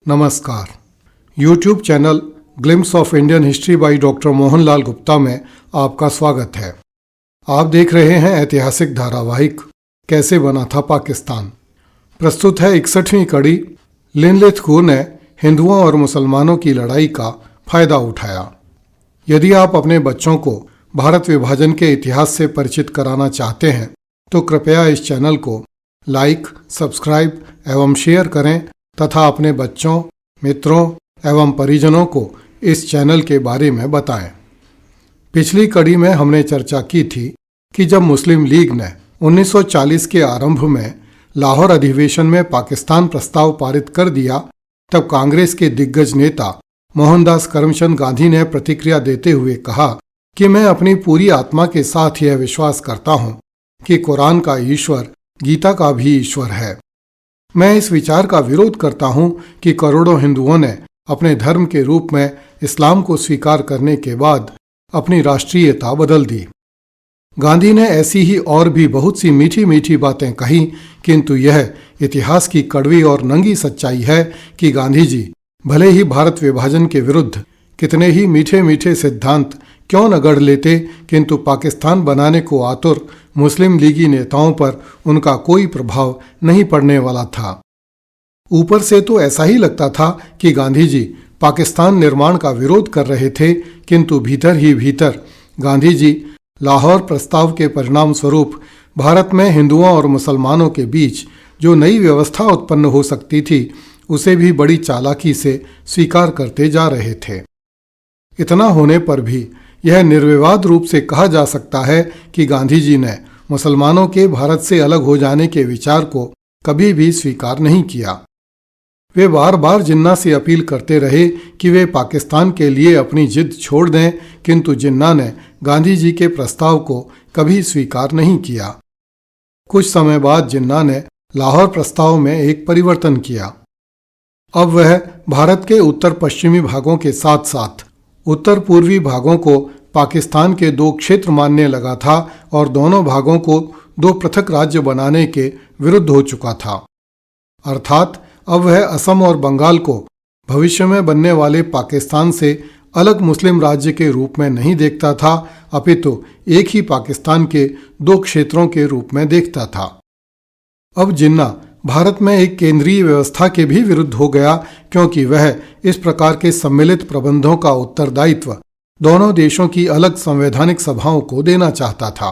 नमस्कार। YouTube channel glimpse of Indian history by doctor Mohanlal Gupta में आपका स्वागत है। आप देख रहे हैं ऐतिहासिक धारावाहिक कैसे बना था पाकिस्तान। प्रस्तुत है 61वीं कड़ी। लिनलिथ ने हिंदुओं और मुसलमानों की लड़ाई का फायदा उठाया। यदि आप अपने बच्चों को भारत विभाजन के इतिहास से परिचित कराना चाहते हैं तो कृपया इस चैनल को लाइक, सब्सक्राइब एवं शेयर करें तथा अपने बच्चों, मित्रों एवं परिजनों को इस चैनल के बारे में बताएं। पिछली कड़ी में हमने चर्चा की थी कि जब मुस्लिम लीग ने 1940 के आरंभ में लाहौर अधिवेशन में पाकिस्तान प्रस्ताव पारित कर दिया, तब कांग्रेस के दिग्गज नेता मोहनदास करमचंद गांधी ने प्रतिक्रिया देते हुए कहा कि मैं अपनी पूरी आत्मा के साथ यह विश्वास करता हूं कि कुरान का ईश्वर गीता का भी ईश्वर है। मैं इस विचार का विरोध करता हूं कि करोड़ों हिंदुओं ने अपने धर्म के रूप में इस्लाम को स्वीकार करने के बाद अपनी राष्ट्रीयता बदल दी। गांधी ने ऐसी ही और भी बहुत सी मीठी मीठी बातें कही, किंतु यह इतिहास की कड़वी और नंगी सच्चाई है कि गांधी जी भले ही भारत विभाजन के विरुद्ध कितने ही मीठे मीठे सिद्धांत क्यों न गढ़ लेते, किंतु पाकिस्तान बनाने को आतुर मुस्लिम लीगी नेताओं पर उनका कोई प्रभाव नहीं पड़ने वाला था। ऊपर से तो ऐसा ही लगता था कि गांधी जी पाकिस्तान निर्माण का विरोध कर रहे थे, किंतु भीतर ही भीतर गांधी जी लाहौर प्रस्ताव के परिणाम स्वरूप भारत में हिंदुओं और मुसलमानों के बीच जो नई व्यवस्था उत्पन्न हो सकती थी, उसे भी बड़ी चालाकी से स्वीकार करते जा रहे थे। इतना होने पर भी यह निर्विवाद रूप से कहा जा सकता है कि गांधी जी ने मुसलमानों के भारत से अलग हो जाने के विचार को कभी भी स्वीकार नहीं किया। वे बार बार जिन्ना से अपील करते रहे कि वे पाकिस्तान के लिए अपनी जिद छोड़ दें, किंतु जिन्ना ने गांधी जी के प्रस्ताव को कभी स्वीकार नहीं किया। कुछ समय बाद जिन्ना ने लाहौर प्रस्ताव में एक परिवर्तन किया। अब वह भारत के उत्तर पश्चिमी भागों के साथ साथ उत्तर पूर्वी भागों को पाकिस्तान के दो क्षेत्र मानने लगा था और दोनों भागों को दो पृथक राज्य बनाने के विरुद्ध हो चुका था। अर्थात अब वह असम और बंगाल को भविष्य में बनने वाले पाकिस्तान से अलग मुस्लिम राज्य के रूप में नहीं देखता था, अपितु एक ही पाकिस्तान के दो क्षेत्रों के रूप में देखता था। अब जिन्ना भारत में एक केंद्रीय व्यवस्था के भी विरुद्ध हो गया, क्योंकि वह इस प्रकार के सम्मिलित प्रबंधों का उत्तरदायित्व दोनों देशों की अलग संवैधानिक सभाओं को देना चाहता था।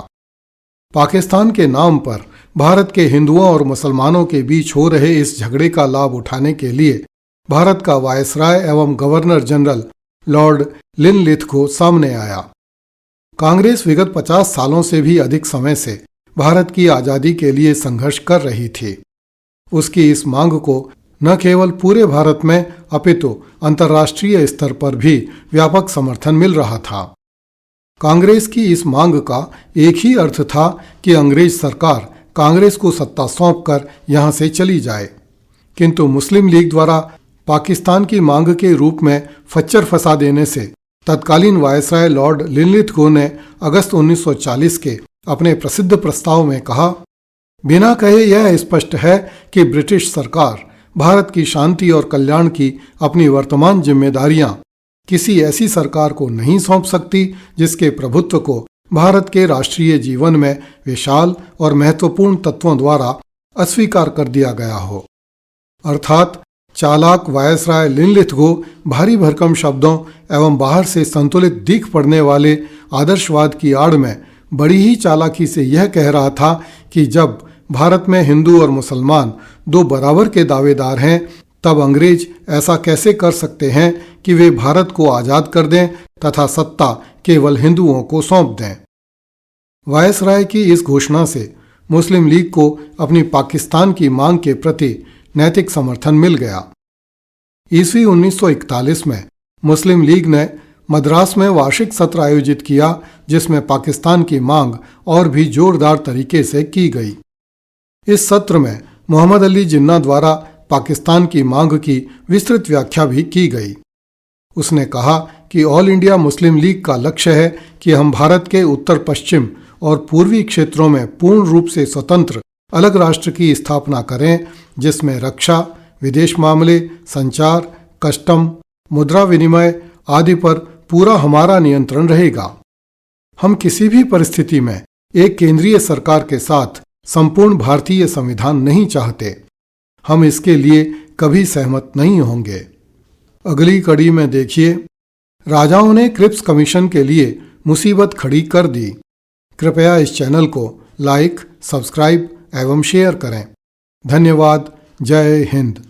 पाकिस्तान के नाम पर भारत के हिंदुओं और मुसलमानों के बीच हो रहे इस झगड़े का लाभ उठाने के लिए भारत का वायसराय एवं गवर्नर जनरल लॉर्ड लिनलिथ को सामने आया। कांग्रेस विगत 50 सालों से भी अधिक समय से भारत की आज़ादी के लिए संघर्ष कर रही थी। उसकी इस मांग को न केवल पूरे भारत में अपितु अंतर्राष्ट्रीय स्तर पर भी व्यापक समर्थन मिल रहा था। कांग्रेस की इस मांग का एक ही अर्थ था कि अंग्रेज सरकार कांग्रेस को सत्ता सौंपकर यहां से चली जाए, किंतु मुस्लिम लीग द्वारा पाकिस्तान की मांग के रूप में फच्चर फंसा देने से तत्कालीन वायसराय लॉर्ड लिनलिथ ने अगस्त 1940 के अपने प्रसिद्ध प्रस्ताव में कहा, बिना कहे यह स्पष्ट है कि ब्रिटिश सरकार भारत की शांति और कल्याण की अपनी वर्तमान जिम्मेदारियां किसी ऐसी सरकार को नहीं सौंप सकती जिसके प्रभुत्व को भारत के राष्ट्रीय जीवन में विशाल और महत्वपूर्ण तत्वों द्वारा अस्वीकार कर दिया गया हो। अर्थात चालाक वायसराय लिनलिथ को भारी भरकम शब्दों एवं बाहर से संतुलित दिख पड़ने वाले आदर्शवाद की आड़ में बड़ी ही चालाकी से यह कह रहा था कि जब भारत में हिंदू और मुसलमान दो बराबर के दावेदार हैं, तब अंग्रेज ऐसा कैसे कर सकते हैं कि वे भारत को आज़ाद कर दें तथा सत्ता केवल हिंदुओं को सौंप दें। वायसराय की इस घोषणा से मुस्लिम लीग को अपनी पाकिस्तान की मांग के प्रति नैतिक समर्थन मिल गया। ईस्वी 1941 में मुस्लिम लीग ने मद्रास में वार्षिक सत्र आयोजित किया, जिसमें पाकिस्तान की मांग और भी जोरदार तरीके से की गई। इस सत्र में मोहम्मद अली जिन्ना द्वारा पाकिस्तान की मांग की विस्तृत व्याख्या भी की गई। उसने कहा कि ऑल इंडिया मुस्लिम लीग का लक्ष्य है कि हम भारत के उत्तर पश्चिम और पूर्वी क्षेत्रों में पूर्ण रूप से स्वतंत्र अलग राष्ट्र की स्थापना करें, जिसमें रक्षा, विदेश मामले, संचार, कस्टम, मुद्रा विनिमय आदि पर पूरा हमारा नियंत्रण रहेगा। हम किसी भी परिस्थिति में एक केंद्रीय सरकार के साथ संपूर्ण भारतीय संविधान नहीं चाहते। हम इसके लिए कभी सहमत नहीं होंगे। अगली कड़ी में देखिए, राजाओं ने क्रिप्स कमीशन के लिए मुसीबत खड़ी कर दी। कृपया इस चैनल को लाइक, सब्सक्राइब एवं शेयर करें। धन्यवाद। जय हिंद।